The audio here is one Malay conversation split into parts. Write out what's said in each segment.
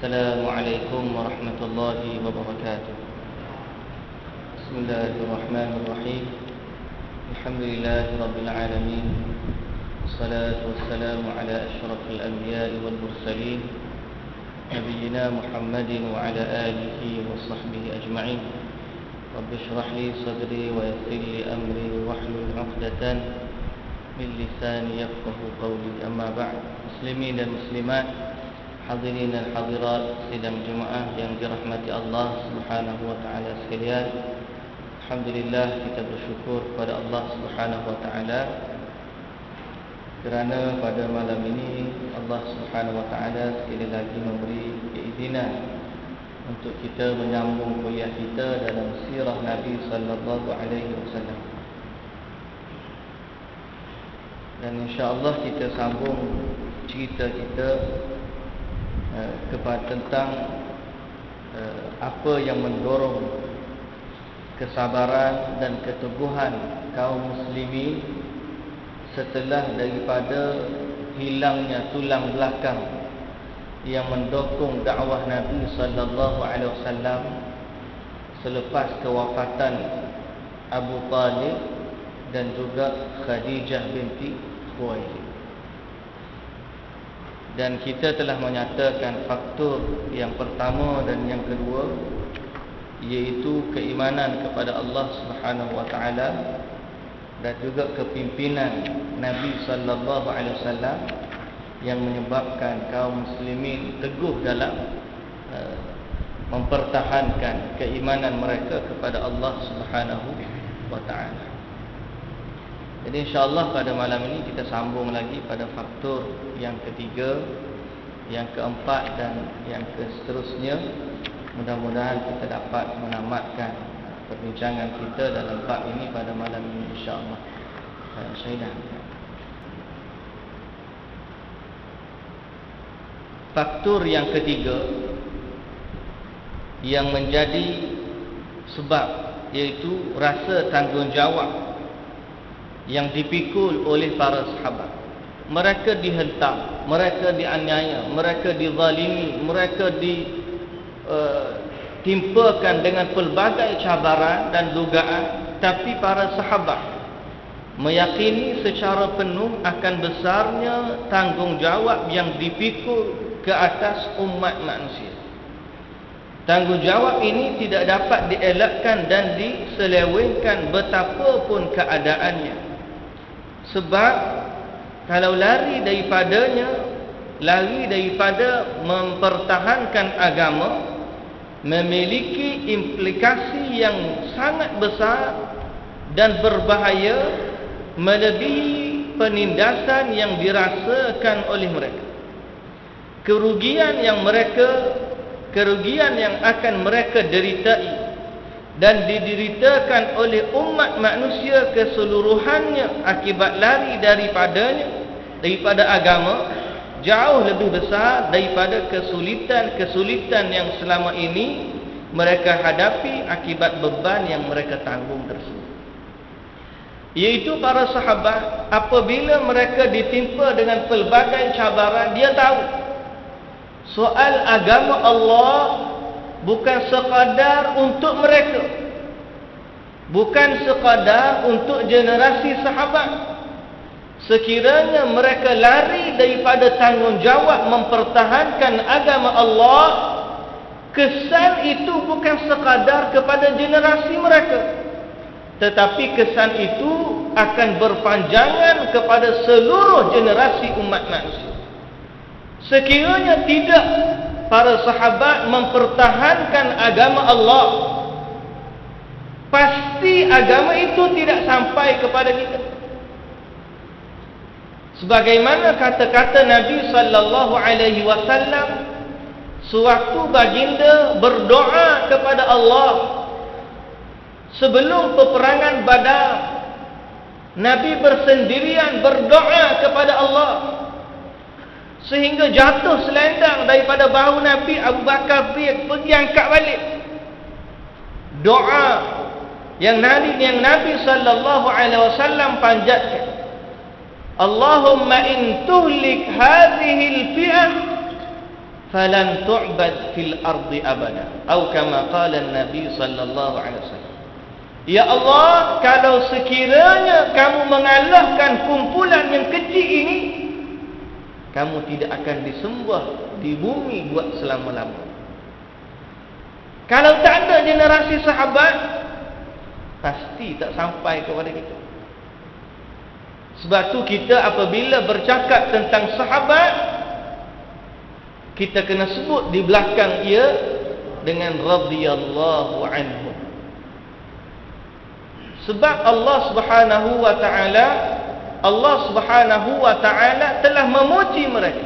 السلام عليكم ورحمة الله وبركاته. بسم الله الرحمن الرحيم. الحمد لله رب العالمين، والصلاة والسلام على أشرف الأنبياء والمرسلين نبينا محمد وعلى آله وصحبه أجمعين. رب اشرح لي صدري ويسر لي أمري واحلل عقدة من لساني يفقه قولي. أما بعد. Muslimin dan muslimat, hadirin dan hadirat sidang jemaah yang dirahmati Allah Subhanahu wa taala sekalian. Alhamdulillah, kita bersyukur kepada Allah Subhanahu wa taala kerana pada malam ini Allah Subhanahu wa taala sekali lagi memberi keizinan untuk kita menyambung kuliah kita dalam sirah Nabi sallallahu alaihi wasallam. Dan insya-Allah kita sambung cerita kita kepada tentang apa yang mendorong kesabaran dan keteguhan kaum muslimin setelah daripada hilangnya tulang belakang yang mendukung dakwah Nabi sallallahu alaihi wasallam selepas kewafatan Abu Talib dan juga Khadijah binti Khuwailid. Dan kita telah menyatakan faktor yang pertama dan yang kedua, iaitu keimanan kepada Allah Subhanahu wa taala dan juga kepimpinan Nabi sallallahu alaihi wasallam yang menyebabkan kaum muslimin teguh dalam mempertahankan keimanan mereka kepada Allah Subhanahu wa taala. Jadi insya-Allah pada malam ini kita sambung lagi pada faktor yang ketiga, yang keempat dan yang seterusnya. Mudah-mudahan kita dapat menamatkan perbincangan kita dalam bab ini pada malam ini insya-Allah. Syaidah. Faktor yang ketiga yang menjadi sebab, iaitu rasa tanggungjawab yang dipikul oleh para sahabat. Mereka dihentam, mereka dianiaya, mereka dizalimi, mereka ditimpakan dengan pelbagai cabaran dan dugaan, tapi para sahabat meyakini secara penuh akan besarnya tanggungjawab yang dipikul ke atas umat manusia. Tanggungjawab ini tidak dapat dielakkan dan diselewengkan betapapun keadaannya. Sebab kalau lari daripadanya, lari daripada mempertahankan agama, memiliki implikasi yang sangat besar dan berbahaya, melebihi penindasan yang dirasakan oleh mereka. Kerugian yang akan mereka deritai dan dideritakan oleh umat manusia keseluruhannya akibat lari daripada agama jauh lebih besar daripada kesulitan yang selama ini mereka hadapi akibat beban yang mereka tanggung tersebut. Iaitu para sahabat, apabila mereka ditimpa dengan pelbagai cabaran, dia tahu soal agama Allah bukan sekadar untuk mereka, bukan sekadar untuk generasi sahabat. Sekiranya mereka lari daripada tanggungjawab mempertahankan agama Allah, kesan itu bukan sekadar kepada generasi mereka, tetapi kesan itu akan berpanjangan kepada seluruh generasi umat manusia. Sekiranya tidak para sahabat mempertahankan agama Allah, pasti agama itu tidak sampai kepada kita. Sebagaimana kata-kata Nabi sallallahu alaihi wasallam sewaktu baginda berdoa kepada Allah sebelum peperangan Badar. Nabi bersendirian berdoa kepada Allah sehingga jatuh selendang daripada bahu Nabi. Abu Bakar pergi angkat balik. Doa yang Nabi sallallahu alaihi wasallam panjatkan, Allahumma in tuhlik hadhihi al-fi'ah falan tu'bad fil ardi abada, atau kama qala an-nabi sallallahu alaihi wasallam. Ya Allah, kalau sekiranya kamu mengalahkan kumpulan yang kecil ini, kamu tidak akan disembah di bumi buat selama-lamanya. Kalau tak ada generasi sahabat, pasti tak sampai kepada kita. Sebab tu kita apabila bercakap tentang sahabat, kita kena sebut di belakang ia dengan radhiyallahu anhu. Sebab Allah Subhanahu wa ta'ala telah memuji mereka.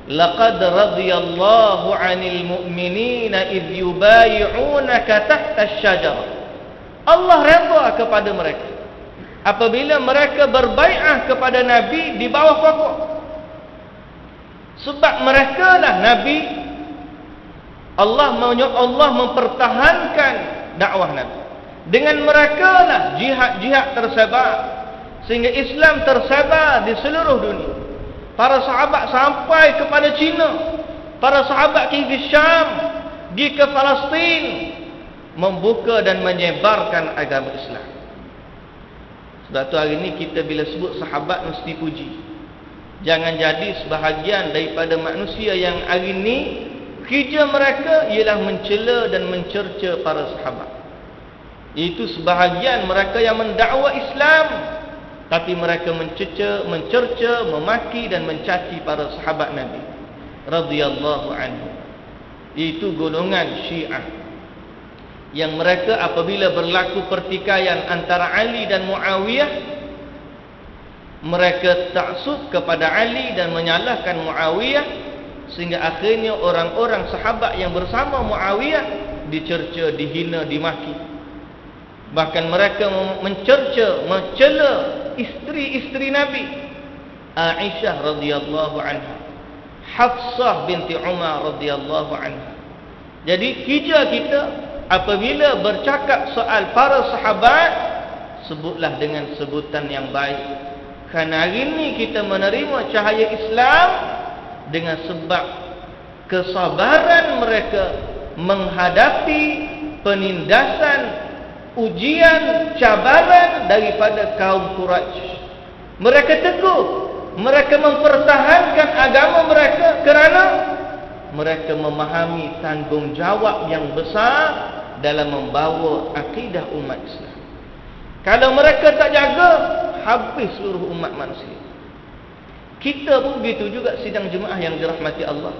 Laqad radhiyallahu 'anil mu'minina idh yubay'unaka tahta asy-syajarah. Allah redha kepada mereka apabila mereka berbai'ah kepada Nabi di bawah pokok. Sebab mereka lah Nabi, Allah mempertahankan dakwah Nabi. Dengan mereka lah jihad-jihad tersebar, sehingga Islam tersebar di seluruh dunia. Para sahabat sampai kepada China, para sahabat pergi ke Syam, pergi ke Palestin, membuka dan menyebarkan agama Islam. Sebab tu hari ni kita bila sebut sahabat mesti puji. Jangan jadi sebahagian daripada manusia yang hari ni kerja mereka ialah mencela dan mencerca para sahabat. Itu sebahagian mereka yang mendakwa Islam, tapi mereka mencerca, memaki dan mencaci para sahabat Nabi radhiyallahu anhu. Itu golongan Syiah yang mereka apabila berlaku pertikaian antara Ali dan Muawiyah, mereka taksub kepada Ali dan menyalahkan Muawiyah, sehingga akhirnya orang-orang sahabat yang bersama Muawiyah dicerca, dihina, dimaki. Bahkan mereka mencerca, mencela isteri-isteri Nabi, Aisyah radhiyallahu anha, Hafsah binti Umar radhiyallahu anha. Jadi kerja kita apabila bercakap soal para sahabat, sebutlah dengan sebutan yang baik. Kerana hari ini kita menerima cahaya Islam dengan sebab kesabaran mereka menghadapi penindasan, ujian, cabaran daripada kaum Quraisy. Mereka teguh, mereka mempertahankan agama mereka kerana mereka memahami tanggungjawab yang besar dalam membawa akidah umat Islam. Kalau mereka tak jaga, habis seluruh umat manusia. Kita pun begitu juga sidang jemaah yang dirahmati Allah.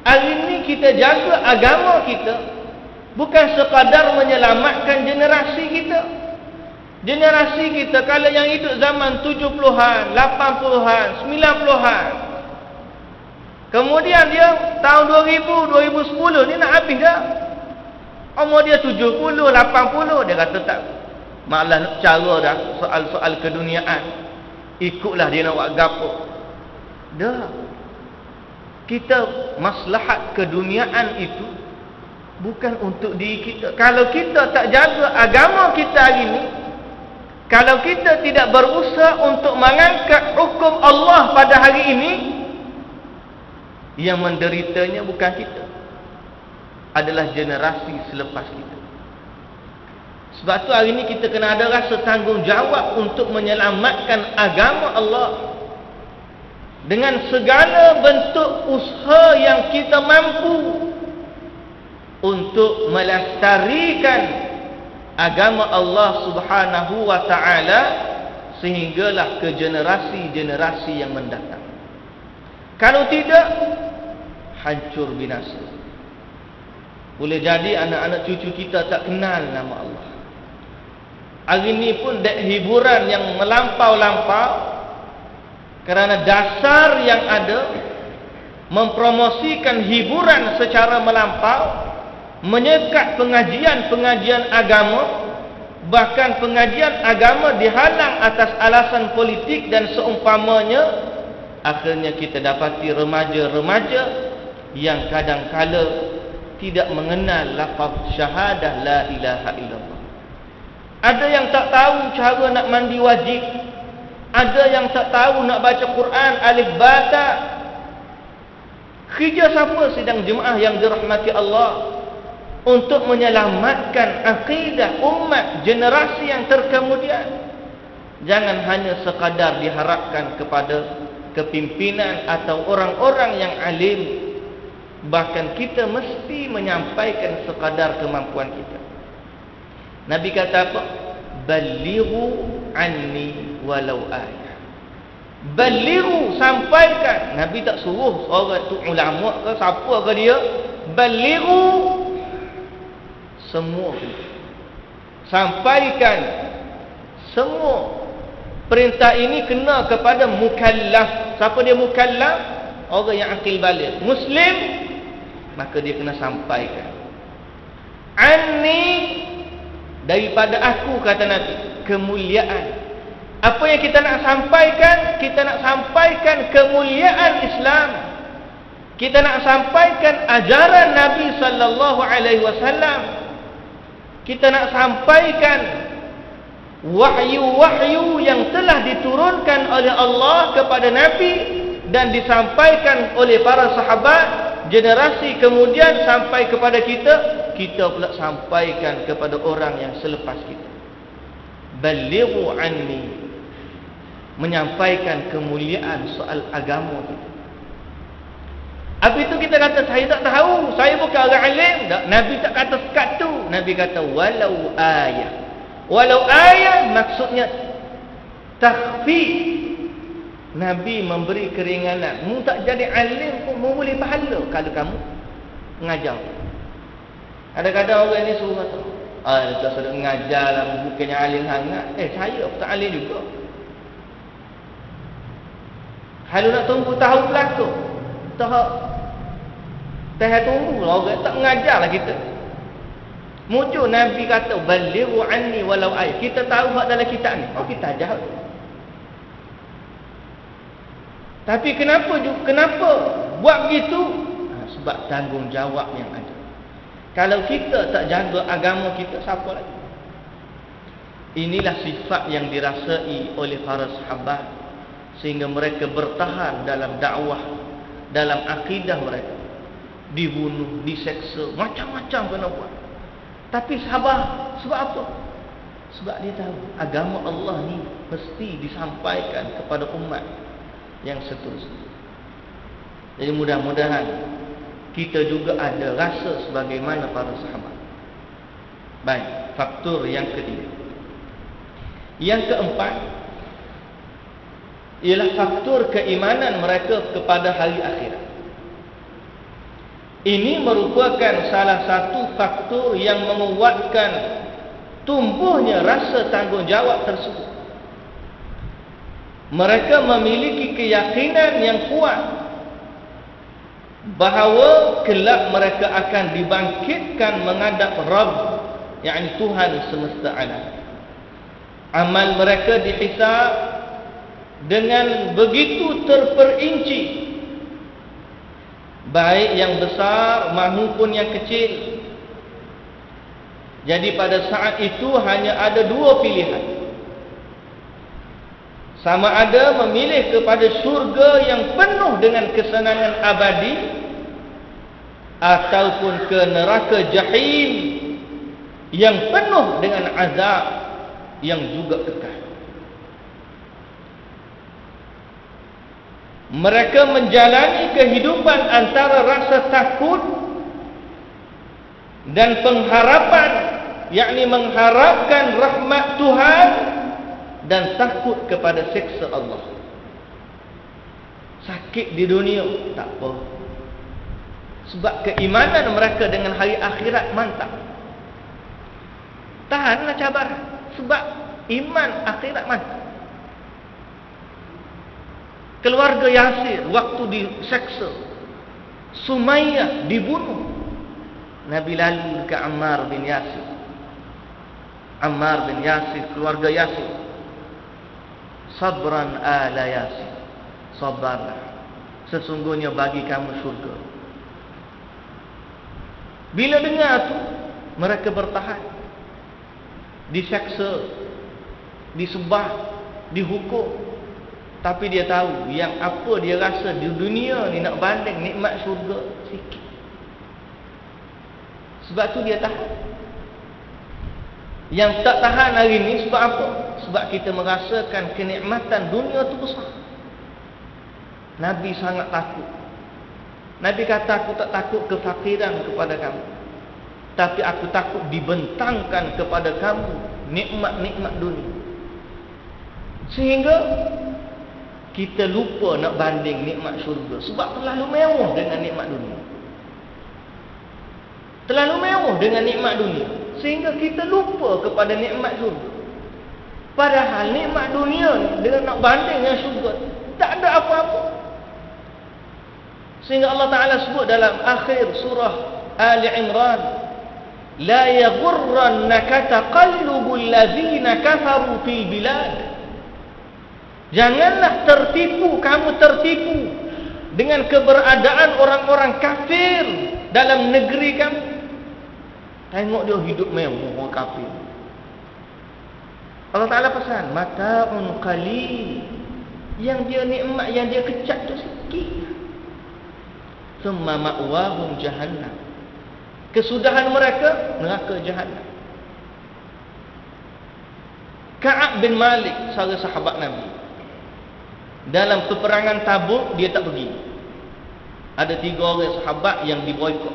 Hari ini kita jaga agama kita, bukan sekadar menyelamatkan generasi kita. Generasi kita kalau yang hidup zaman 70-an, 80-an, 90-an, kemudian dia tahun 2000, 2010 ni nak habis dah. Umur dia 70, 80, dia kata tak, malah nak cara dah soal-soal keduniaan. Ikutlah dia nak buat gapo. Dah. Kita maslahat keduniaan itu bukan untuk diri kita. Kalau kita tak jaga agama kita hari ini, kalau kita tidak berusaha untuk mengangkat hukum Allah pada hari ini, yang menderitanya bukan kita, adalah generasi selepas kita. Sebab tu hari ini kita kena ada rasa tanggungjawab untuk menyelamatkan agama Allah dengan segala bentuk usaha yang kita mampu untuk melestarikan agama Allah Subhanahu wa ta'ala sehinggalah ke generasi-generasi yang mendatang. Kalau tidak, hancur binasa. Boleh jadi anak-anak cucu kita tak kenal nama Allah. Hari ini pun hiburan yang melampau-lampau, kerana dasar yang ada mempromosikan hiburan secara melampau, menyekat pengajian-pengajian agama, bahkan pengajian agama dihalang atas alasan politik dan seumpamanya. Akhirnya kita dapati remaja-remaja yang kadang-kala tidak mengenal lafaz syahadah la ilaha illallah. Ada yang tak tahu cara nak mandi wajib, ada yang tak tahu nak baca Quran alif ba ta. Kerja siapa sidang jemaah yang dirahmati Allah untuk menyelamatkan akidah umat generasi yang terkemudian. Jangan hanya sekadar diharapkan kepada kepimpinan atau orang-orang yang alim. Bahkan kita mesti menyampaikan sekadar kemampuan kita. Nabi kata apa? Balighu anni walau ayah. Balighu, sampaikan. Nabi tak suruh orang tu ulama ke siapa ke dia. Balighu, semua. Sampaikan semua. Perintah ini kena kepada mukallaf. Siapa dia mukallaf? Orang yang akil balik. Muslim, maka dia kena sampaikan. Anni, daripada aku, kata Nabi, kemuliaan. Apa yang kita nak sampaikan? Kita nak sampaikan kemuliaan Islam. Kita nak sampaikan ajaran Nabi sallallahu alaihi wasallam. Kita nak sampaikan wahyu-wahyu yang telah diturunkan oleh Allah kepada Nabi dan disampaikan oleh para sahabat, generasi kemudian sampai kepada kita, kita pula sampaikan kepada orang yang selepas kita. Balighu anni, menyampaikan kemuliaan soal agama kita. Habis itu kita kata, saya tak tahu, saya bukan orang alim. Nabi tak kata sekat tu. Nabi kata walau ayat. Walau ayat maksudnya takhfif. Nabi memberi keringanan. Mu tak jadi alim pun mu boleh pahala kalau kamu mengajar. Kadang-kadang orang ni suruh kata, tak sedap mengajar lah, bukannya alim sangat. Saya pun tak alim juga. Kalau nak tunggu tahu belakang, tak tunggu lah, orang tak mengajar lah kita. Muncul Nabi kata balighu anni walau ayat. Kita tahu hak dalam kitab ni, kita ajar. Tapi kenapa buat begitu? Sebab tanggungjawab yang ada. Kalau kita tak jaga agama kita, siapa lagi? Inilah sifat yang dirasai oleh para sahabat sehingga mereka bertahan dalam dakwah, dalam akidah mereka. Dibunuh, diseksa, macam-macam kena buat. Tapi sabar. Sebab apa? Sebab dia tahu agama Allah ni mesti disampaikan kepada umat yang seterusnya. Jadi mudah-mudahan kita juga ada rasa sebagaimana para sahabat. Baik, faktor yang ketiga. Yang keempat ialah faktor keimanan mereka kepada hari akhirat. Ini merupakan salah satu faktor yang menguatkan tumbuhnya rasa tanggungjawab tersebut. Mereka memiliki keyakinan yang kuat bahawa kelak mereka akan dibangkitkan menghadap Rabb, yakni Tuhan semesta alam. Amal mereka dihisab dengan begitu terperinci, baik yang besar maupun yang kecil. Jadi pada saat itu hanya ada dua pilihan. Sama ada memilih kepada syurga yang penuh dengan kesenangan abadi, ataupun ke neraka jahim yang penuh dengan azab yang juga kekal. Mereka menjalani kehidupan antara rasa takut dan pengharapan, yakni mengharapkan rahmat Tuhan dan takut kepada siksa Allah. Sakit di dunia tak apa, sebab keimanan mereka dengan hari akhirat mantap. Tahanlah cabaran, sebab iman akhirat mantap. Keluarga Yasir waktu diseksa, Sumayyah dibunuh, Nabi lalu ke Ammar bin Yasir. Ammar bin Yasir, keluarga Yasir, sabran ala Yasir, sabarlah, sesungguhnya bagi kamu syurga. Bila dengar tu, mereka bertahan, diseksa, disembah, dihukum. Tapi dia tahu yang apa dia rasa di dunia ni nak banding nikmat syurga sikit. Sebab tu dia tahan. Yang tak tahan hari ni sebab apa? Sebab kita merasakan kenikmatan dunia tu besar. Nabi sangat takut. Nabi kata, aku tak takut kefakiran kepada kamu, tapi aku takut dibentangkan kepada kamu nikmat-nikmat dunia. Sehingga kita lupa nak banding nikmat syurga. Sebab terlalu mewah dengan nikmat dunia. Terlalu mewah dengan nikmat dunia, sehingga kita lupa kepada nikmat syurga. Padahal nikmat dunia ni dengan nak banding dengan syurga tak ada apa-apa. Sehingga Allah Ta'ala sebut dalam akhir surah Ali Imran, la yaghurrannaka taqallubul ladzina kafaru fil bilad. Janganlah kamu tertipu dengan keberadaan orang-orang kafir dalam negeri kamu. Tengok dia hidup mewah, orang kafir. Allah Ta'ala pesan, mata'un qalil. Yang dia nikmat, yang dia kecap tu sikit. Thumma ma'wahum jahannam. Kesudahan mereka neraka jahannam. Ka'ab bin Malik, salah sahabat Nabi, dalam peperangan Tabuk dia tak pergi. Ada 3 orang sahabat yang diboikot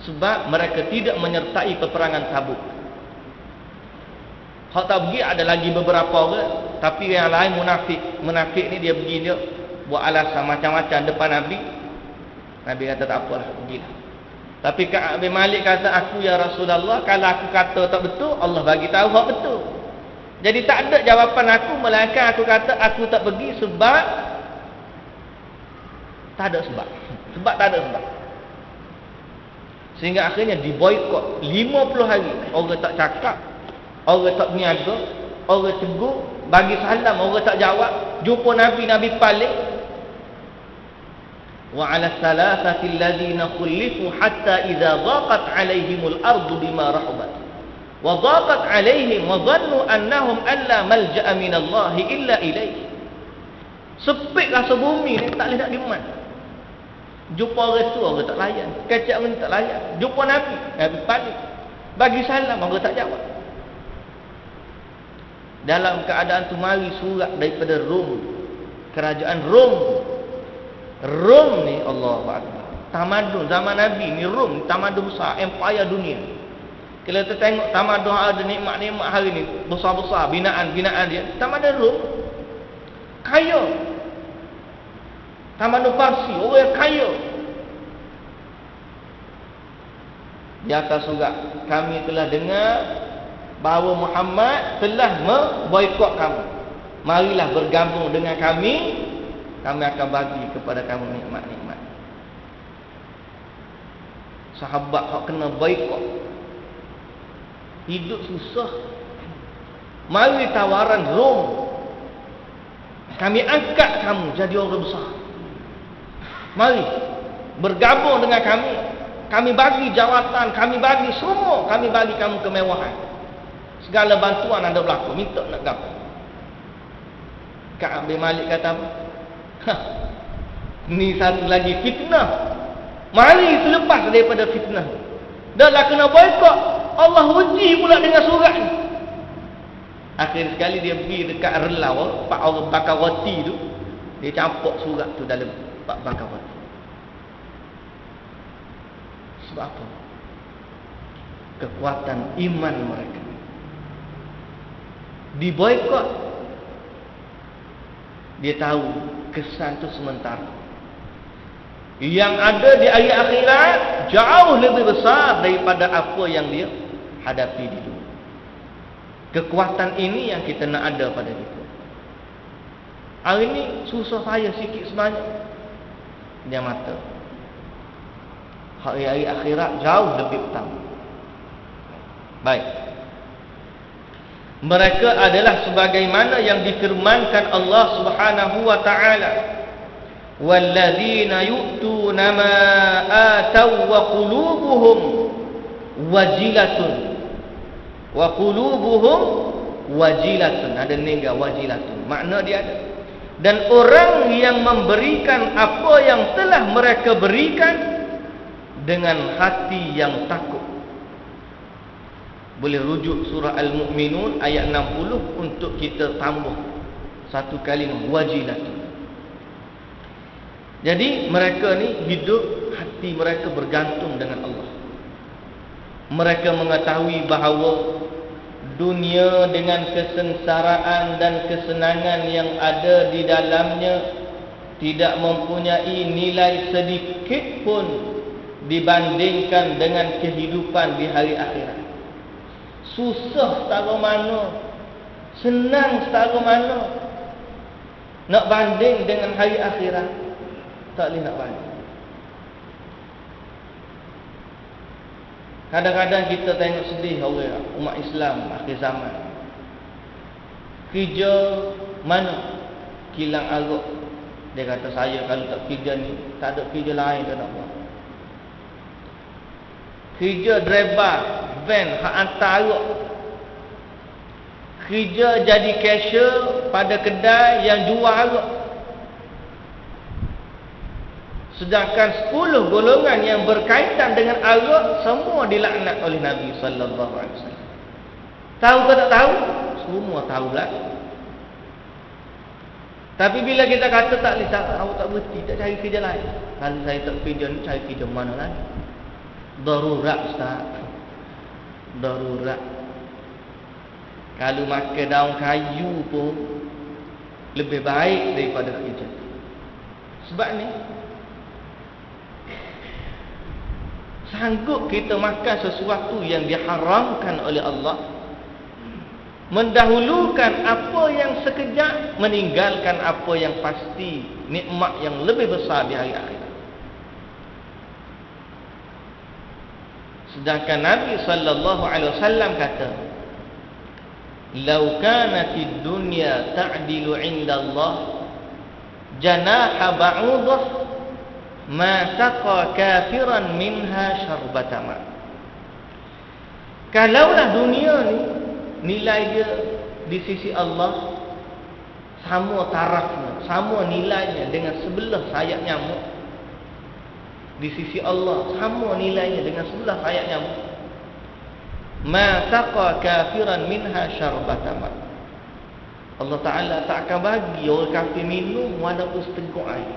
sebab mereka tidak menyertai peperangan Tabuk. Hak tak pergi ada lagi beberapa orang, tapi yang lain munafik. Munafik ni dia pergi, dia buat alasan macam-macam depan Nabi. Nabi kata tak apalah, pergilah. Tapi Ka'ab bin Malik kata, aku ya Rasulullah, kalau aku kata tak betul, Allah bagi tahu hak betul. Jadi tak ada jawapan aku, melainkan aku kata aku tak pergi sebab tak ada sebab. Sebab tak ada sebab. Sehingga akhirnya diboikot 50 hari. Orang tak cakap, orang tak berniaga, orang tegur, bagi salam orang tak jawab. Jumpa Nabi, Nabi balik. Wa 'ala thalathati alladhina khulifu hatta idza dhaqat 'alaihimul ardu bima rahabat wa dhaqat 'alaihim wa dhannu annahum alla malja'a minallahi illa ilaihi. Sepit rasa bumi ni, tak boleh nak diman. Jumpa orang tu, orang tak layan. Kecak orang tak layan. Jumpa Nabi, Nabi balik. Bagi salam, orang tak jawab. Dalam keadaan tu mari surat daripada Rom, kerajaan Rom. Rom ni Allahu Akbar, tamadun zaman Nabi ni. Rom tamadun besar, empire dunia. Kalau kita tengok tamadun ada nikmat-nikmat hari ni, besar-besar binaan-binaan dia. Tamadun Rom kaya. Tamadun Parsi orang kaya. Di atas surat, kami telah dengar bahawa Muhammad telah memboikot kamu. Marilah bergabung dengan kami. Kami akan bagi kepada kamu nikmat-nikmat. Sahabat hak kena boikot, hidup susah. Mari tawaran Rom, kami angkat kamu jadi orang besar. Mari bergabung dengan kami. Kami bagi jawatan, kami bagi semua, kami bagi kamu kemewahan. Segala bantuan anda berlaku, minta nak gabung. Ka'ab bin Malik kata apa? Ni satu lagi fitnah. Mari selepas daripada fitnah, dah lah kena boikot, Allah uji pula dengan surat ni. Akhir sekali dia pergi dekat relau, pak orang bakar roti tu, dia campur surat tu dalam pak bakar roti. Sebab apa? Kekuatan iman mereka. Diboikot, dia tahu kesan tu sementara. Yang ada di hari akhirat jauh lebih besar daripada apa yang dia hadapi di dunia. Kekuatan ini yang kita nak ada pada kita. Hari ini susah saya sikit sebanyak, dia mata. Hari-hari akhirat jauh lebih utama. Baik. Mereka adalah sebagaimana yang difirmankan Allah Subhanahu wa taala, walladzina yu'tuna ma ataw wa qulubuhum wajilatun. Wa qulubuhum wajilatun. Ada nega wajilatun. Makna dia ada. Dan orang yang memberikan apa yang telah mereka berikan dengan hati yang takut. Boleh rujuk surah Al-Mu'minun ayat 60 untuk kita tambah satu kalimah, wajilat. Jadi mereka ni hidup, hati mereka bergantung dengan Allah. Mereka mengetahui bahawa dunia dengan kesengsaraan dan kesenangan yang ada di dalamnya tidak mempunyai nilai sedikit pun dibandingkan dengan kehidupan di hari akhirat. Susah setara mana, senang setara mana, nak banding dengan hari akhirat, tak boleh nak banding. Kadang-kadang kita tengok sedih orang umat Islam akhir zaman. Kerja mana? Kilang arok. Dia kata, saya kalau tak kerja ni, tak ada kerja lain dah nak buat. Kerja driver van hak hantar arok. Kerja jadi cashier pada kedai yang jual arok. Sedangkan 10 golongan yang berkaitan dengan arok semua dilaknat oleh Nabi sallallahu alaihi wasallam. Tahu ke tak tahu? Semua tahulah. Tapi bila kita kata tak boleh, awak tak berhenti, tak cari kerja lain. Kalau saya tak kerja ni, cari kerja mana lagi? Darurat, Ustaz. Darurat. Kalau makan daun kayu pun lebih baik daripada kerja. Sebab ni sanggup kita makan sesuatu yang diharamkan oleh Allah, mendahulukan apa yang sekejap, meninggalkan apa yang pasti, nikmat yang lebih besar di hari akhirat. Sedangkan Nabi sallallahu alaihi wasallam kata, "Lau kanatid dunya ta'dilu 'inda Allah janaha ba'udah ma saqa kafiran minha syarbata ma." Kalaulah dunia ni nilai dia di sisi Allah sama tarafnya, sama nilainya dengan sebelah sayap nyamuk, di sisi Allah sama nilainya dengan sebelah sayap nyamuk, ma saqa kafiran minha syarbata ma, Allah Ta'ala tak akan bagi orang kafir minum walaupun seteguk air.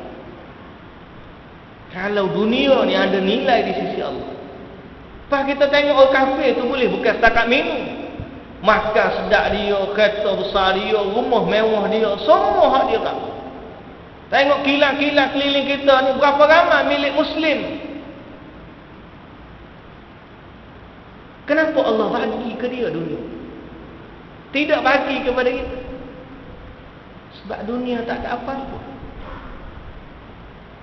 Kalau dunia ni ada nilai di sisi Allah, pas kita tengok orang kafir tu boleh bukan setakat minum, makan sedap dia, kereta besar dia, rumah mewah dia, semua hak dia tak. Tengok kilang-kilang keliling kita ni, berapa ramai milik Muslim. Kenapa Allah bagi ke dia dunia, tidak bagi kepada kita? Sebab dunia tak ada apa-apa.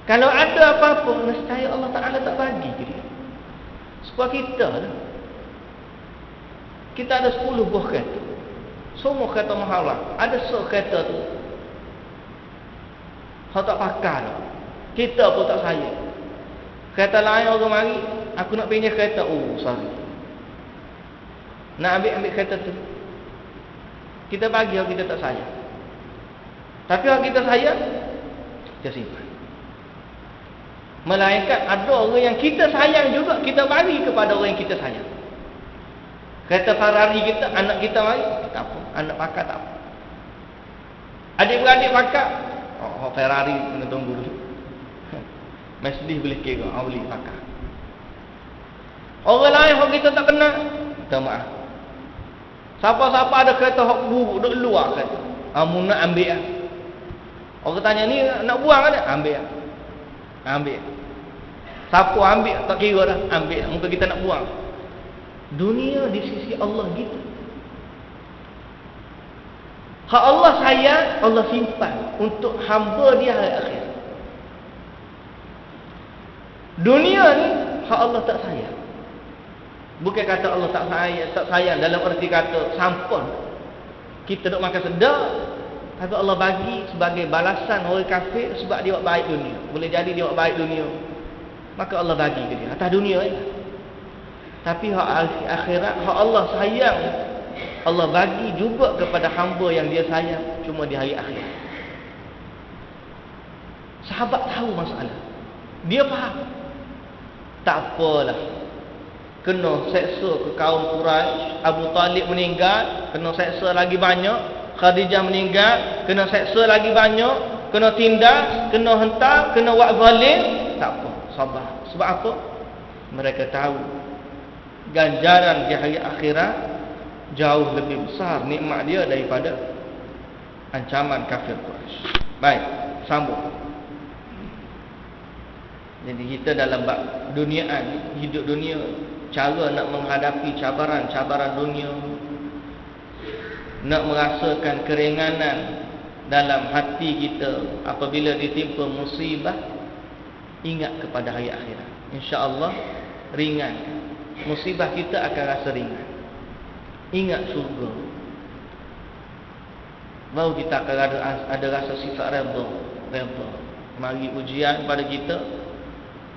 Kalau ada apa-apa, nescaya Allah Ta'ala tak bagi ke dia. Sebab kita lah, kita ada 10 buah kereta, semua kereta mahal lah. Ada kereta tu hak tak pakai dah, kita pun tak sayang. Kereta lain orang mari, aku nak pinjam kereta, oh sorry, nak ambil kereta tu, kita bagi orang kita tak sayang. Tapi orang kita sayang, kita simpan. Melainkan ada orang yang kita sayang juga, kita bagi kepada orang yang kita sayang. Kereta Ferrari kita, anak kita mari, tak apa, anak pakai tak apa. Adik-beradik pakai, oh Ferrari kena tunggu dulu. Mercedes boleh kira, boleh pakai. Orang lain yang kita tak kenal, minta maaf. Siapa-siapa ada kereta hak buruk duk luar kereta, mu nak ambil ah. Orang tanya ni nak buang ada, ambil ah. Ambil. Siapa ambil tak kira dah, ambil. Muka kita nak buang. Dunia di sisi Allah gitu. Hak Allah sayang, Allah simpan untuk hamba dia hari akhir. Dunia ni hak Allah tak sayang. Bukan kata Allah tak sayang dalam arti kata sampun kita duk makan sedap, tapi Allah bagi sebagai balasan orang kafir sebab dia buat baik dunia. Boleh jadi dia buat baik dunia, maka Allah bagi ke dia atas dunia ni. Tapi hak akhirat, hak Allah sayang, Allah bagi juga kepada hamba yang dia sayang, cuma di hari akhirat. Sahabat tahu masalah. Dia faham. Tak apalah. Kena seksa ke kaum Quraisy, Abu Talib meninggal, kena seksa lagi banyak. Khadijah meninggal, kena seksa lagi banyak, kena tindas, kena hentam, kena buat zalim. Tak apa, sabar. Sebab apa? Mereka tahu ganjaran di hari akhirat jauh lebih besar nikmat dia daripada ancaman kafir Quraisy. Baik, sambung. Jadi kita dalam duniaan, hidup dunia, cara nak menghadapi cabaran-cabaran dunia, nak merasakan keringanan dalam hati kita apabila ditimpa musibah, ingat kepada hari akhirat. InsyaAllah ringan. Musibah kita akan rasa ringan. Ingat surga. Baru kita akan ada rasa sifat redha. Mari ujian pada kita,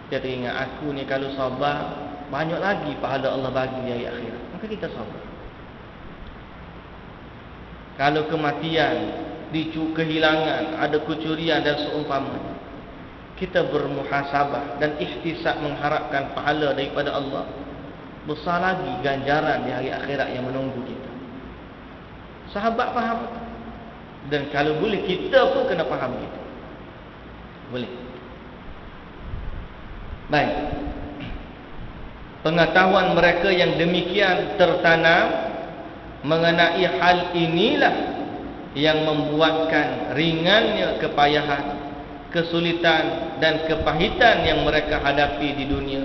kita ingat aku ni kalau sabar, banyak lagi pahala Allah bagi di hari akhirat. Maka kita sabar. Kalau kematian, kehilangan, ada kecurian dan seumpamanya, kita bermuhasabah dan ihtisab mengharapkan pahala daripada Allah, besar lagi ganjaran di hari akhirat yang menunggu kita. Sahabat faham. Dan kalau boleh, kita pun kena faham kita. Boleh. Baik. Pengetahuan mereka yang demikian tertanam mengenai hal inilah yang membuatkan ringannya kepayahan, kesulitan dan kepahitan yang mereka hadapi di dunia.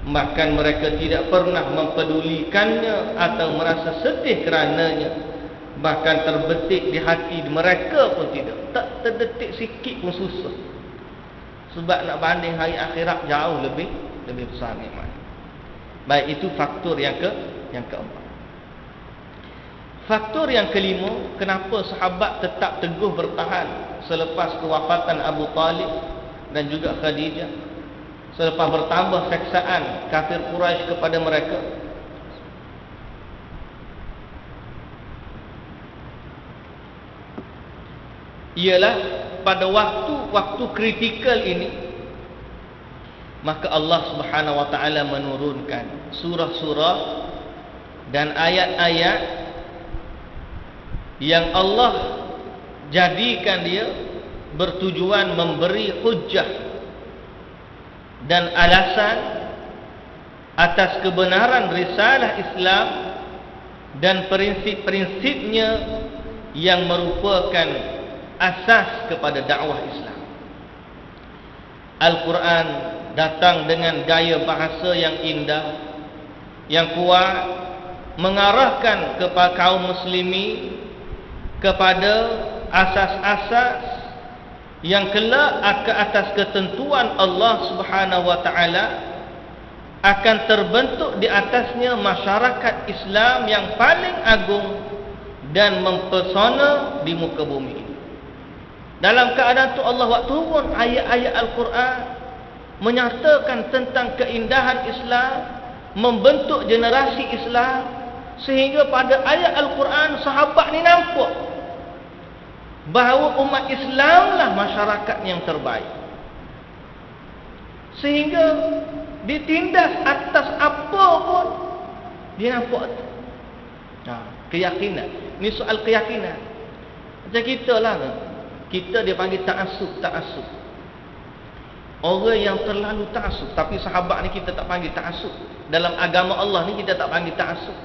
Bahkan mereka tidak pernah mempedulikannya atau merasa sedih kerananya. Bahkan terbetik di hati mereka pun tidak. Tak terdetik sikit pun susah. Sebab nak banding hari akhirat jauh lebih besar nikmat. Baik, itu faktor yang keempat. Faktor yang kelima, kenapa sahabat tetap teguh bertahan selepas kewafatan Abu Talib dan juga Khadijah, selepas bertambah seksaan kafir Quraisy kepada mereka. Ialah pada waktu kritikal ini, maka Allah Subhanahu wa taala menurunkan surah-surah dan ayat-ayat yang Allah jadikan dia bertujuan memberi hujjah dan alasan atas kebenaran risalah Islam dan prinsip-prinsipnya yang merupakan asas kepada dakwah Islam. Al-Quran datang dengan gaya bahasa yang indah, yang kuat, mengarahkan kepada kaum muslimin kepada asas-asas yang kelak ke atas ketentuan Allah Subhanahu wa taala akan terbentuk di atasnya masyarakat Islam yang paling agung dan mempesona di muka bumi ini. Dalam keadaan itu Allah buat turun ayat-ayat Al-Quran menyatakan tentang keindahan Islam, membentuk generasi Islam, sehingga pada ayat Al-Quran sahabat ni nampak bahawa umat Islamlah masyarakat yang terbaik, sehingga ditindas atas apa pun dia nampak tu. Keyakinan. Ini soal keyakinan. Macam kita lah, kita dia panggil ta'assub. Orang yang terlalu ta'assub. Tapi sahabat ni kita tak panggil ta'assub. Dalam agama Allah ni kita tak panggil ta'assub.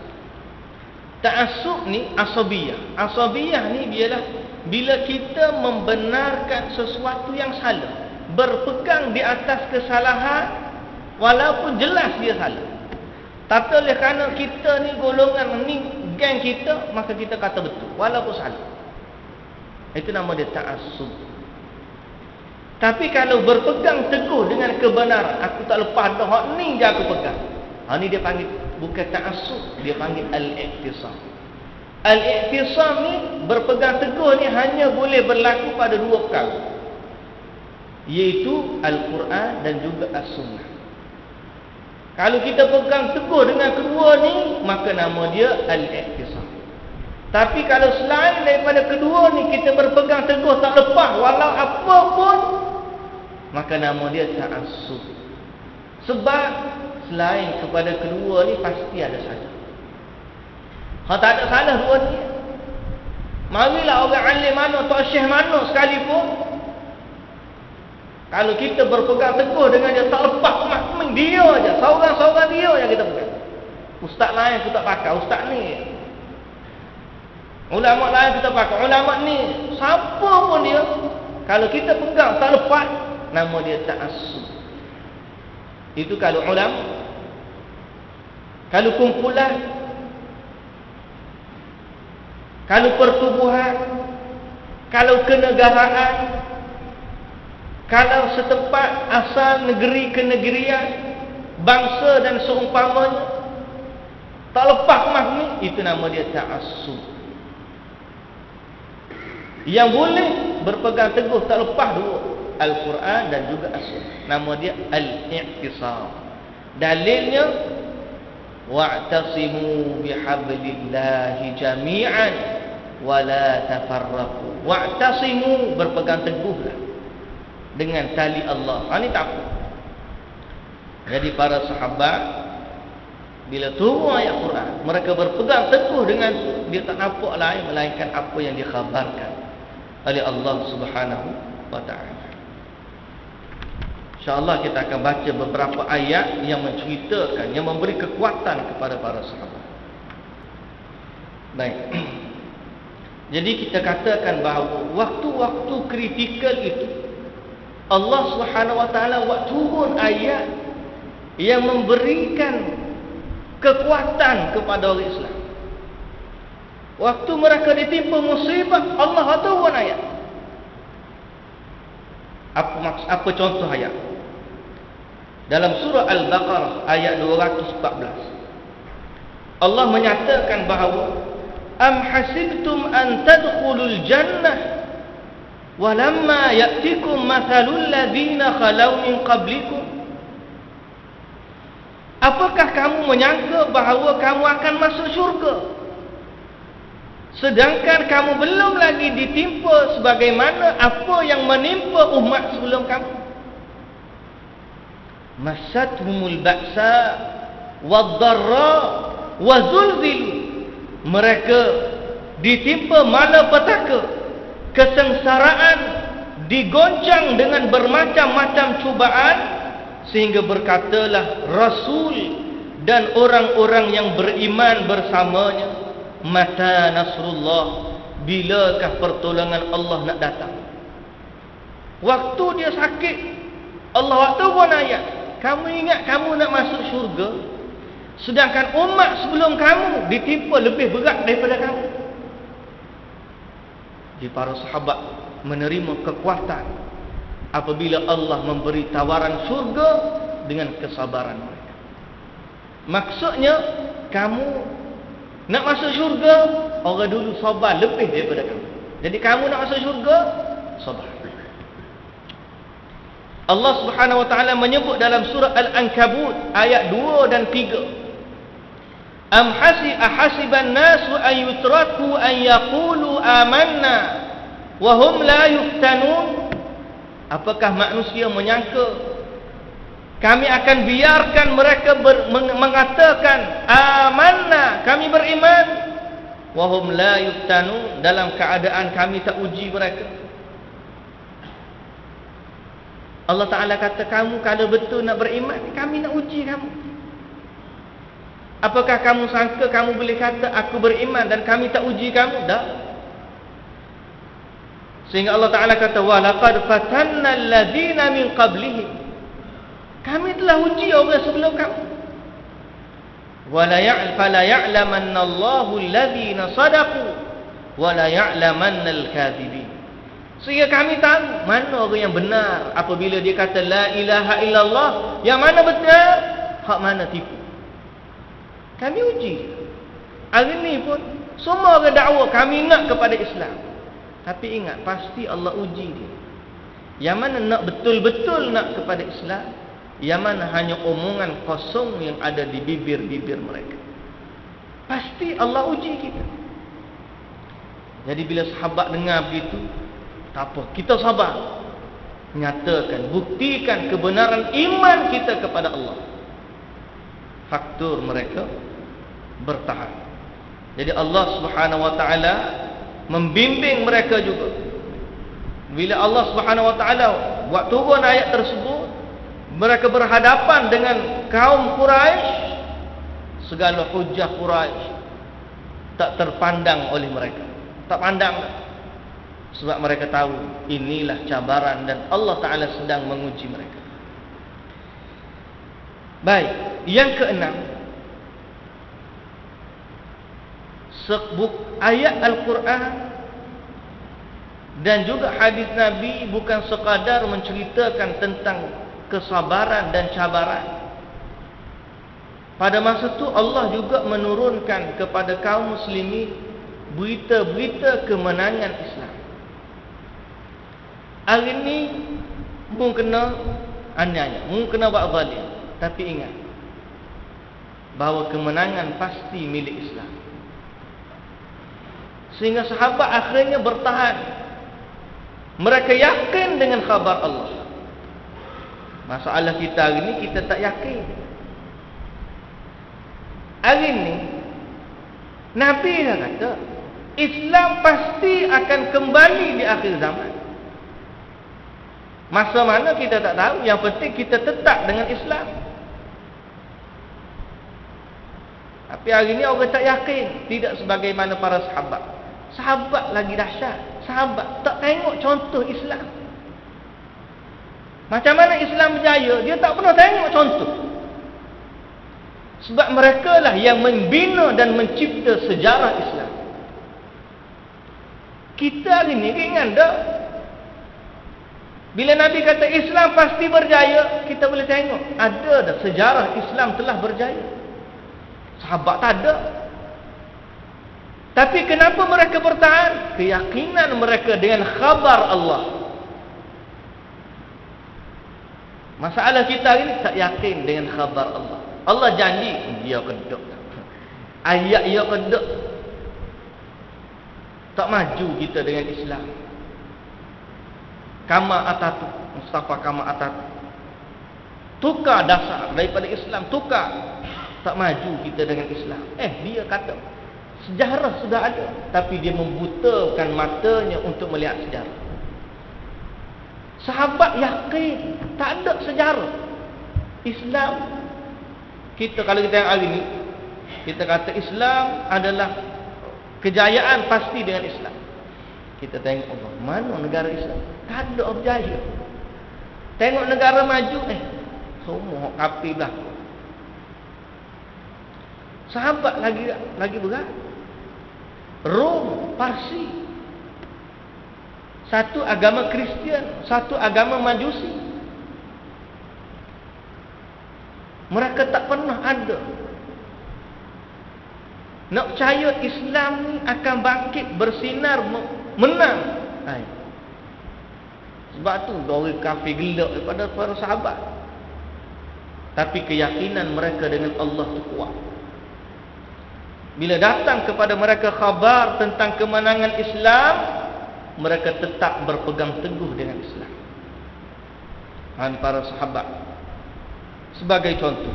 Ta'assub ni asabiyah. Asabiyah ni ialah bila kita membenarkan sesuatu yang salah, berpegang di atas kesalahan walaupun jelas dia salah. Tapi oleh kerana kita ni golongan ni, geng kita, maka kita kata betul walaupun salah. Itu nama dia ta'assub. Tapi kalau berpegang teguh dengan kebenaran, aku tak lepas dah, hak ni je aku pegang, ni dia panggil bukan ta'assub, dia panggil al-i'tisam. Al-i'tisam ni, berpegang teguh ni hanya boleh berlaku pada dua perkara, iaitu Al-Quran dan juga As-Sunnah. Kalau kita pegang teguh dengan kedua ni, maka nama dia al-i'tisam. Tapi kalau selain daripada kedua ni kita berpegang teguh tak lepas walau apa pun, maka nama dia ta'assub. Sebab selain kepada kedua ni pasti ada salah. Kalau tak ada salah dua ni, marilah orang alim mana, tok syekh mana sekalipun, kalau kita berpegang teguh dengan dia, tak lepas makmum dia aja, seorang-seorang dia yang kita pegang. Ustaz lain kita tak pakai, ustaz ni. Ulama lain kita pakai, ulama ni. Siapa pun dia, kalau kita pegang tak lepas, nama dia ta'assub. Itu kalau ulama. Kalau kumpulan, kalau pertubuhan, kalau kenegaraan, kalau setempat, asal, negeri, kenegerian, bangsa dan seumpamanya, tak lepas makni, itu nama dia ta'assub. Yang boleh berpegang teguh tak lepas dua, Al-Quran dan juga As-Sunnah. Nama dia Al-I'tisam. Dalilnya, wa'tasimu bihablillahi jami'an wa la tafarraqu. Wa'tasimu, berpegang teguhlah dengan tali Allah. Ini tak apa. Jadi para sahabat bila turun ayat Quran, mereka berpegang teguh dengan itu. Dia tak nampak lain melainkan apa yang dikhabarkan oleh Allah Subhanahu wa taala. InsyaAllah kita akan baca beberapa ayat yang menceritakan, yang memberi kekuatan kepada para sahabat. Baik. Jadi kita katakan bahawa waktu-waktu kritikal itu Allah Subhanahu wa taala buat turun ayat yang memberikan kekuatan kepada orang Islam. Waktu mereka ditimpa musibah, Allah turun ayat. Apa contoh ayat? Dalam surah Al-Baqarah ayat 214. Allah menyatakan bahawa am hasibtum an tadkhulul jannah walamma ya'tikum mathalul ladzina khalau min qablikum. Apakah kamu menyangka bahawa kamu akan masuk syurga, sedangkan kamu belum lagi ditimpa sebagaimana apa yang menimpa umat sebelum kamu? Masathumul ba'sa wad-dharra wa zulzilu. Mereka ditimpa malapetaka, kesengsaraan, digoncang dengan bermacam-macam cubaan, sehingga berkatalah Rasul dan orang-orang yang beriman bersamanya, mata nasrullah, bilakah pertolongan Allah nak datang? Waktu dia sakit, Allah waktu pun ayat, kamu ingat kamu nak masuk syurga, sedangkan umat sebelum kamu ditimpa lebih berat daripada kamu. Jadi para sahabat menerima kekuatan apabila Allah memberi tawaran syurga dengan kesabaran mereka. Maksudnya, kamu nak masuk syurga, orang dulu sabar lebih daripada kamu. Jadi kamu nak masuk syurga, sabar. Allah Subhanahu wa taala menyebut dalam surah Al-Ankabut ayat 2 dan 3. Am hasiban nasu an yutraku an yaqulu amanna wa hum la yuftanun. Apakah manusia menyangka kami akan biarkan mereka mengatakan amanna, kami beriman, wa hum la yuftanun, dalam keadaan kami tak uji mereka? Allah Ta'ala kata, kamu kalau betul nak beriman, kami nak uji kamu. Apakah kamu sangka kamu boleh kata aku beriman dan kami tak uji kamu? Tak. Sehingga Allah Ta'ala kata, wa laqad fatanna alladhina min qablihim, kami telah uji orang sebelum kamu. Fala ya'lamanna Allahu alladhina sadaqu wa la ya'lamanna al-kadhibin. Sehingga kami tahu mana orang yang benar apabila dia kata la ilaha illallah, yang mana benar, hak mana tipu. Kami uji. Hari ni pun semua orang dakwa kami nak kepada Islam, tapi ingat pasti Allah uji dia. Yang mana nak betul-betul nak kepada Islam, yang mana hanya omongan kosong yang ada di bibir-bibir mereka. Pasti Allah uji kita. Jadi bila sahabat dengar begitu, tak apa, kita sabar. nyatakan, buktikan kebenaran iman kita kepada Allah. Faktor mereka bertahan. Jadi Allah Subhanahu wa taala membimbing mereka juga. Bila Allah Subhanahu wa taala buat turun ayat tersebut, mereka berhadapan dengan kaum Quraisy, segala hujah Quraisy tak terpandang oleh mereka. Tak pandang. Sebab mereka tahu inilah cabaran dan Allah Ta'ala sedang menguji mereka. Baik, yang keenam, ayat Al-Quran dan juga hadis Nabi bukan sekadar menceritakan tentang kesabaran dan cabaran. Pada masa itu Allah juga menurunkan kepada kaum muslimin berita-berita kemenangan Islam. Hari ini mungkin kena aniaya, mungkin kena buat zalim, tapi ingat bahawa kemenangan pasti milik Islam. Sehingga sahabat akhirnya bertahan. Mereka yakin dengan khabar Allah. Masalah kita hari ini, kita tak yakin. Hari ini Nabi dah kata Islam pasti akan kembali di akhir zaman. Masa mana kita tak tahu, yang penting kita tetap dengan Islam. Tapi hari ini orang tak yakin, tidak sebagaimana para sahabat. Sahabat lagi dahsyat. Sahabat tak tengok contoh Islam. Macam mana Islam berjaya, dia tak pernah tengok contoh. Sebab mereka lah yang membina dan mencipta sejarah Islam. Kita hari ni ringan dah. Bila Nabi kata Islam pasti berjaya, kita boleh tengok ada dah sejarah Islam telah berjaya. Sahabat tak ada. Tapi kenapa mereka bertahan? Keyakinan mereka dengan khabar Allah. Masalah kita hari ini tak yakin dengan khabar Allah. Allah janji, dia kedok. Ayat dia kedok. Tak maju kita dengan Islam. Kama Atatürk, Mustafa Kama Atatürk, tukar dasar daripada Islam, tukar. Tak maju kita dengan Islam. Dia kata sejarah sudah ada, tapi dia membutakan matanya untuk melihat sejarah. Sahabat yakin tak ada sejarah Islam. Kalau kita yang hari ini, kita kata Islam adalah kejayaan pasti dengan Islam. Kita tengok Allah, mana negara Islam? Tak ada berjaya. Tengok negara maju, semua kafir dah. Sahabat lagi berat. Rom, Parsi, satu agama Kristian, satu agama Majusi. Mereka tak pernah ada. Nak percaya Islam ni akan bangkit, bersinar, menang. Sebab tu orang kafir gelak daripada para sahabat. Tapi keyakinan mereka dengan Allah tu kuat. Bila datang kepada mereka khabar tentang kemenangan Islam, mereka tetap berpegang teguh dengan Islam. Para sahabat. Sebagai contoh,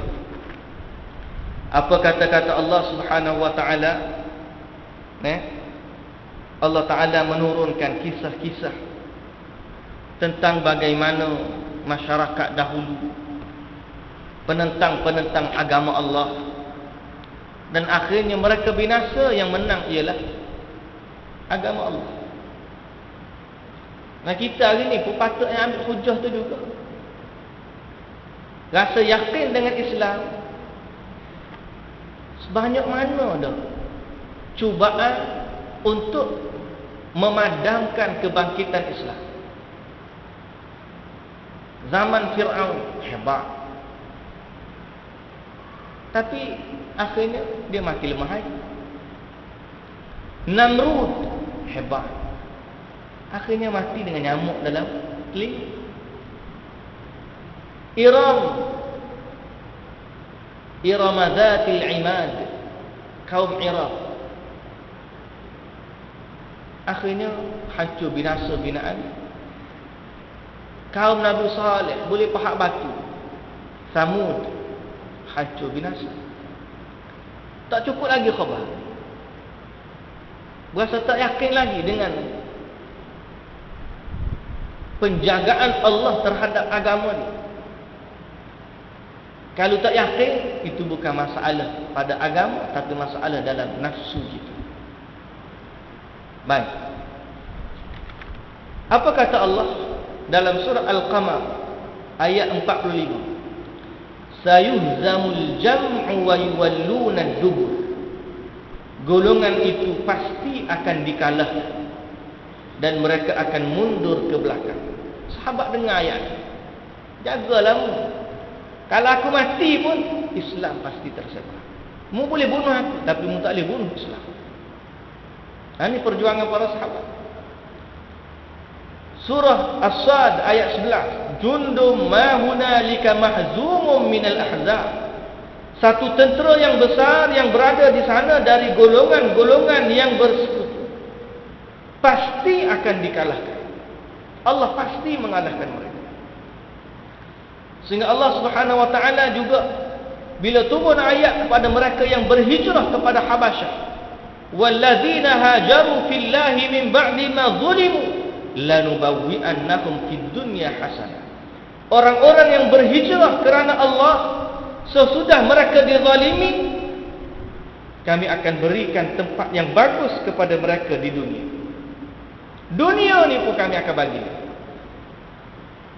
apa kata-kata Allah Subhanahu wa taala? Allah Taala menurunkan kisah-kisah tentang bagaimana masyarakat dahulu penentang-penentang agama Allah, dan akhirnya mereka binasa. Yang menang ialah agama Allah. Nah, kita hari ni pun patutnya ambil hujah tu juga. Rasa yakin dengan Islam. Sebanyak mana dah cubaan untuk memadamkan kebangkitan Islam. Zaman Fir'aun hebat, tapi akhirnya dia makin lemah lagi. Namrud hebat, akhirnya mati dengan nyamuk dalam telinga. Iram Zatil Imad, kaum Iraq, akhirnya hancur binasa binaan. Kaum Nabi Saleh boleh pahak batu. Samud hancur binasa. Tak cukup lagi khabar. Berasa tak yakin lagi dengan penjagaan Allah terhadap agama ni. Kalau tak yakin, itu bukan masalah pada agama, tapi masalah dalam nafsu kita. Baik. Apa kata Allah dalam surah Al-Qamar ayat 45? Sayuhzamul jam'u wa yuwalluna ad-dubur. Golongan itu pasti akan dikalahkan dan mereka akan mundur ke belakang. Sahabat dengar ayat, jagalah mu. Kalau aku mati pun Islam pasti tersebar. Mu boleh bunuh aku, tapi mu tak boleh bunuh Islam. Ini perjuangan para sahabat. Surah As-Sad ayat 11. Jundum ma hunalika mahzumum minal ahzab. Satu tentera yang besar yang berada di sana dari golongan-golongan yang bersekutu. Pasti akan dikalahkan. Allah pasti mengalahkan mereka. Sehingga Allah Subhanahu wa taala juga bila turun ayat kepada mereka yang berhijrah kepada Habasyah, walladzina hajaru fillahi min ba'di ma zulimu lanubawwi'annahum fid dunya hasanah. Orang-orang yang berhijrah kerana Allah sesudah mereka dizalimi, kami akan berikan tempat yang bagus kepada mereka di dunia. Dunia ni pun kami akan bagi.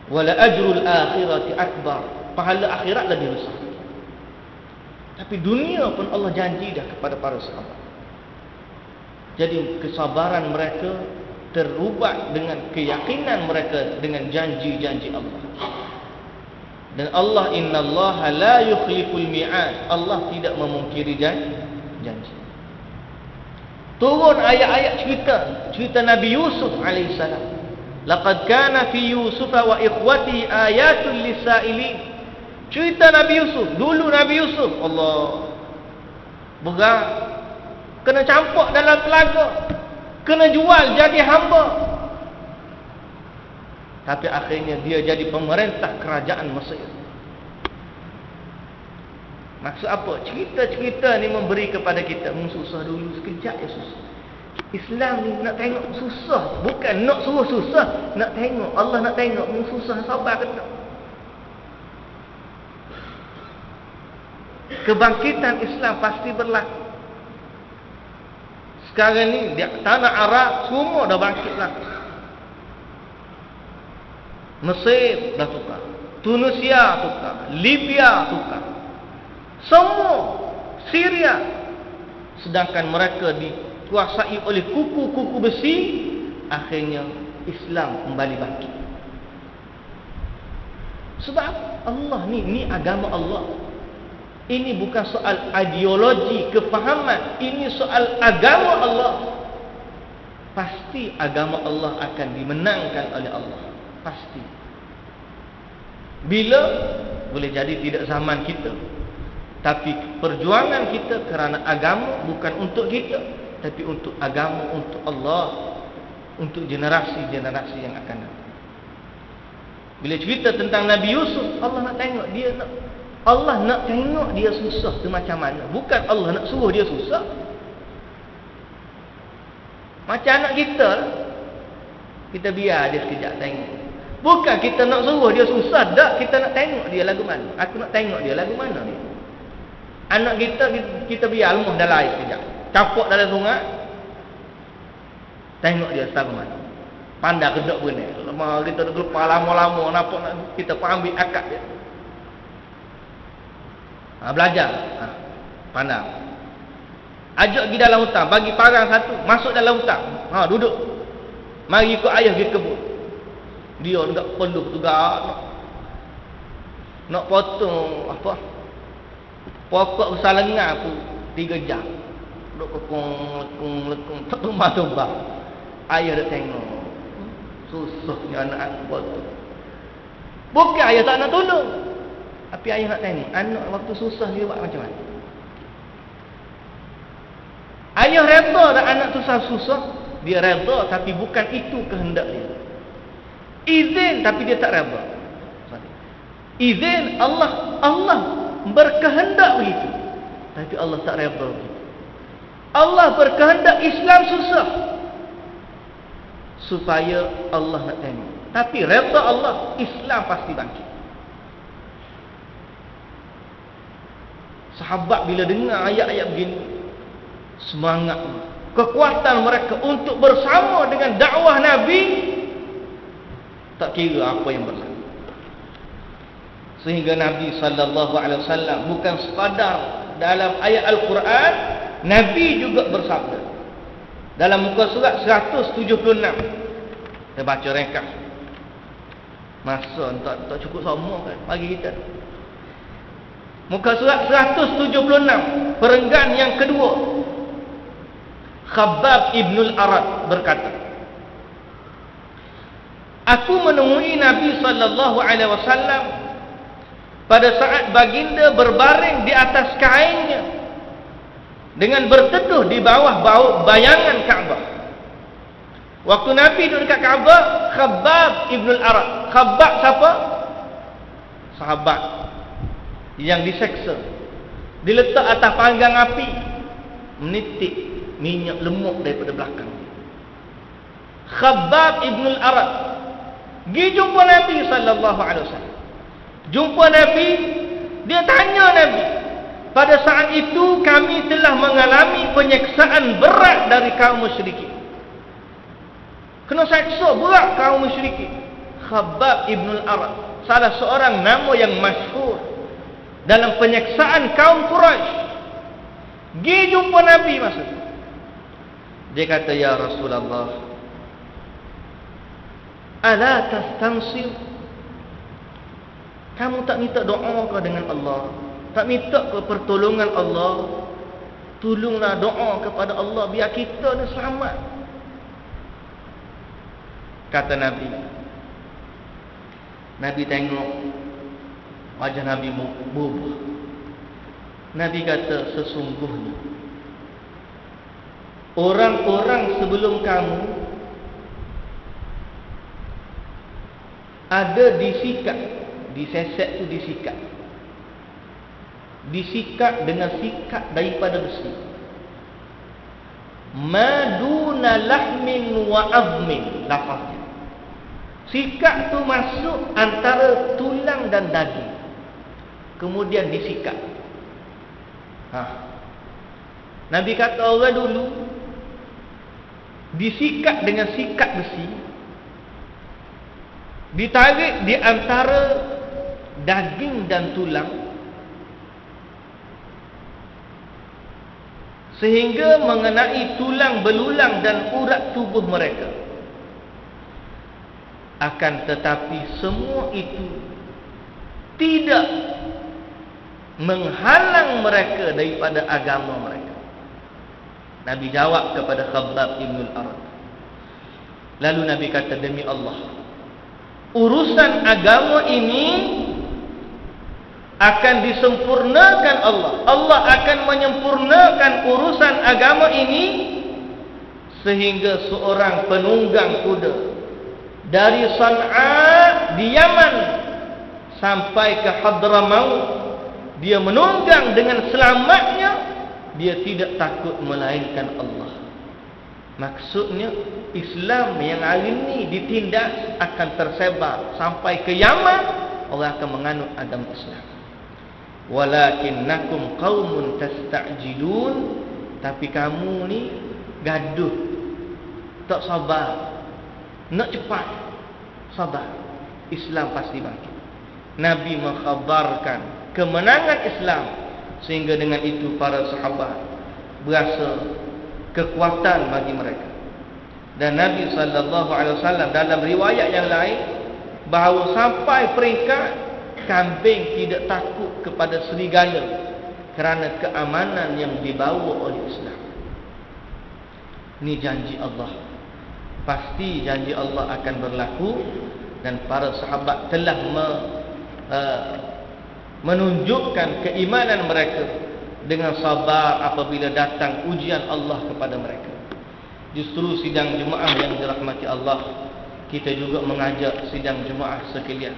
Wala ajrul akhirati akbar. Pahala akhirat lebih besar. Tapi dunia pun Allah janji dah kepada para sahabat. Jadi kesabaran mereka terubat dengan keyakinan mereka dengan janji-janji Allah. Dan Allah, innallaha la yukhliful mi'ad. Allah tidak memungkiri janji. Turun ayat-ayat cerita Nabi Yusuf alaihissalam. Laqad kana fi Yusuf wa ikhwati ayatul lisailin. Cerita Nabi Yusuf. Dulu Nabi Yusuf, Allah, berat, kena campak dalam telaga, kena jual jadi hamba. Tapi akhirnya dia jadi pemerintah kerajaan Mesir. Maksud apa? Cerita-cerita ni memberi kepada kita, susah dulu sekejap ya susah. Islam ni nak tengok susah, bukan nak suruh susah, nak tengok. Allah nak tengok susah, sabar ke tak. Kebangkitan Islam pasti berlaku. Sekarang ni di tanah Arab semua dah bangkit lah. Mesir dah tukar, Tunisia tukar, Libya tukar, semua, Syria. Sedangkan mereka dikuasai oleh kuku-kuku besi. Akhirnya Islam kembali bangkit. Sebab Allah ni agama Allah. Ini bukan soal ideologi, kefahaman. Ini soal agama Allah. Pasti agama Allah akan dimenangkan oleh Allah. Pasti. Bila? Boleh jadi tidak zaman kita. Tapi perjuangan kita kerana agama bukan untuk kita, tapi untuk agama, untuk Allah, untuk generasi-generasi yang akan datang. Bila cerita tentang Nabi Yusuf, Allah nak tengok dia Allah nak tengok dia susah tu macam mana. Bukan Allah nak suruh dia susah. Macam anak kita lah. Kita biar dia sekejap tengok. Bukan kita nak suruh dia susah. Tak, kita nak tengok dia lagu mana. Aku nak tengok dia lagu mana ni. Anak kita biar almuh dalam air sekejap. Campak dalam sungai. Tengok dia lagu mana. Pandai kedok pun ni. Lama kita gelepar lama-lama. Nampak kita ambil akad dia. Belajar. Pandang. Ajak pergi dalam hutan. Bagi parang satu. Masuk dalam hutan. Duduk. Mari ikut ayah pergi kebun. Dia tak perlu juga nak potong apa, pokok besar lengan aku 3 jam. Duduk lekung. Tak tumbang-tumbang. Ayah dah tengok. Susahnya anak aku potong. Bukan ayah tak nak tolong. Tapi ayah nak tengok anak waktu susah dia buat macam mana. Ayah reda dah anak tu susah. Dia reda, tapi bukan itu kehendak dia. Izin tapi dia tak reda. Izin Allah berkehendak begitu, tapi Allah tak reda begitu. Allah berkehendak Islam susah, supaya Allah nak tengok. Tapi reda Allah, Islam pasti bangkit. Sahabat bila dengar ayat-ayat begini, semangat, kekuatan mereka untuk bersama dengan dakwah Nabi, tak kira apa yang berlaku. Sehingga Nabi SAW bukan sekadar dalam ayat Al-Quran, Nabi juga bersabda dalam muka surat 176. Saya baca ringkas, masa tak cukup sama kan bagi kita. Muka surat 176, perenggan yang kedua, Khabbab ibn al-Arad berkata, aku menemui Nabi SAW pada saat baginda berbaring di atas kainnya dengan berteduh di bawah bayangan Kaabah. Waktu Nabi duduk dekat Kaabah, Khabbab ibn al-Arad. Khabbab siapa? Sahabat yang diseksa, diletak atas panggang api, menitik minyak lemuk daripada belakang. Khabbab ibn al-Arad pergi jumpa Nabi SAW. Jumpa Nabi, dia tanya Nabi, pada saat itu kami telah mengalami penyeksaan berat dari kaum musyrikin. Kena seksa berat kaum musyrikin. Khabbab ibn al-Arad, salah seorang nama yang masyhur dalam penyeksaan kaum Quraisy. Pergi jumpa Nabi masa itu. Dia kata, ya Rasulullah, ala tastansir? Kamu tak minta doa ke dengan Allah? Tak minta ke pertolongan Allah? Tolonglah doa kepada Allah biar kita ni selamat. Kata Nabi. Nabi tengok wajah Nabi berubah. Nabi kata, sesungguhnya orang-orang sebelum kamu ada disikat, disesek tu disikat, disikat dengan sikat daripada besi, maduna lahmin wa azmin, lafaznya. Sikat tu masuk antara tulang dan daging, kemudian disikat. Nabi kata orang dulu disikat dengan sikat besi, ditarik di antara daging dan tulang, sehingga mengenai tulang belulang dan urat tubuh mereka. Akan tetapi semua itu tidak menghalang mereka daripada agama mereka. Nabi jawab kepada Khabbab ibn al-Arad. Lalu Nabi kata, demi Allah, urusan agama ini akan disempurnakan Allah. Allah akan menyempurnakan urusan agama ini sehingga seorang penunggang kuda dari San'a di Yaman sampai ke Hadramaut, dia menunggang dengan selamatnya, dia tidak takut melainkan Allah. Maksudnya Islam yang hari ini ditindas akan tersebar sampai ke Yaman, orang akan menganut agama Islam. Walakinnakum qaumun tasta'jilun, tapi kamu ni gaduh, tak sabar, nak cepat, sabar. Islam pasti bangkit. Nabi mengkhabarkan kemenangan Islam, sehingga dengan itu para sahabat berasa kekuatan bagi mereka. Dan Nabi SAW dalam riwayat yang lain bahawa sampai peringkat kambing tidak takut kepada serigala kerana keamanan yang dibawa oleh Islam. Ini janji Allah, pasti janji Allah akan berlaku. Dan para sahabat telah menunjukkan keimanan mereka dengan sabar apabila datang ujian Allah kepada mereka. Justru sidang Jumaat yang dirahmati Allah, kita juga mengajak sidang jemaah sekalian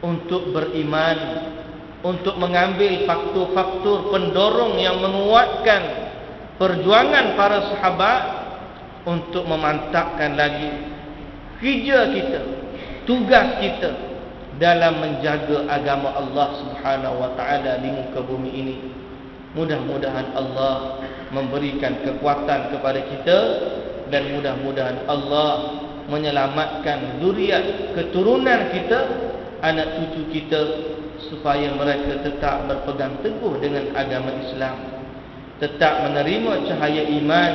untuk beriman, untuk mengambil faktor-faktor pendorong yang menguatkan perjuangan para sahabat untuk memantapkan lagi kerja kita, tugas kita dalam menjaga agama Allah Subhanahu wa taala di muka bumi ini. Mudah-mudahan Allah memberikan kekuatan kepada kita, dan mudah-mudahan Allah menyelamatkan zuriat keturunan kita, anak cucu kita, supaya mereka tetap berpegang teguh dengan agama Islam, tetap menerima cahaya iman,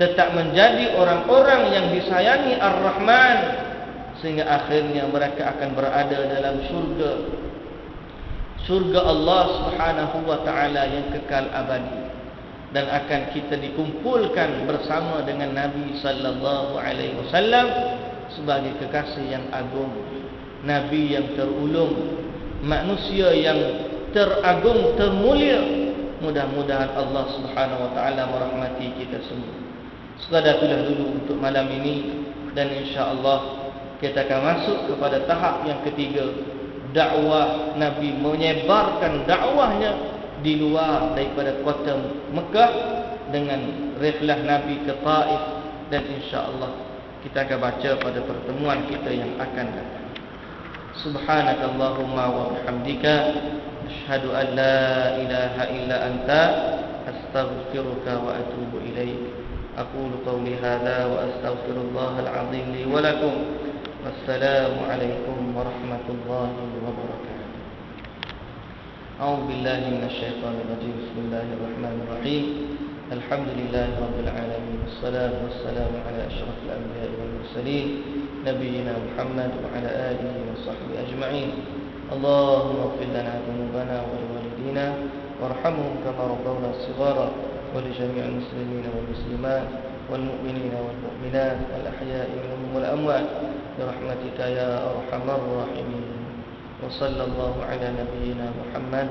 tetap menjadi orang-orang yang disayangi Ar-Rahman, sehingga akhirnya mereka akan berada dalam surga Allah Subhanahu wa taala yang kekal abadi, dan akan kita dikumpulkan bersama dengan Nabi sallallahu alaihi wasallam sebagai kekasih yang agung, nabi yang terulung, manusia yang teragung, termulia. Mudah-mudahan Allah Subhanahu wa taala merahmati kita semua. Sekadar itulah dulu untuk malam ini, dan insya-Allah kita akan masuk kepada tahap yang ketiga, dakwah Nabi, menyebarkan dakwahnya di luar daripada kota Mekah dengan rihlah Nabi ke Taif, dan insya-Allah kita akan baca pada pertemuan kita yang akan datang. Subhanakallahumma wa bihamdika asyhadu an la ilaha illa anta astaghfiruka wa atubu ilaik. Aqulu qawli hadha wa astaghfirullahal azim li wa lakum. Wassalamu alaikum warahmatullahi wabarakatuh. A'udzu billahi minasyaitonir rajim. Bismillahirrahmanirrahim. Alhamdulillahi rabbil alamin. Wassalatu wassalamu ala asyrafil anbiya'i wal mursalin nabiyyina Muhammad wa ala alihi wa sahbihi ajma'in. Allahumma ighfir lana dhunubana wa liwalidina warhamhum kama rabbawna shighara wa li jami'il muslimina wal muslimat wal mu'minina wal mu'minat al ahya'i minhum wal amwat bi rahmatika ya arhamar rahimin. Wa sallallahu ala nabiyyina Muhammad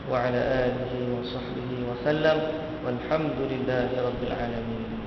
wa ala alihi wa sahbihi wa sallam walhamdulillahi rabbil alamin.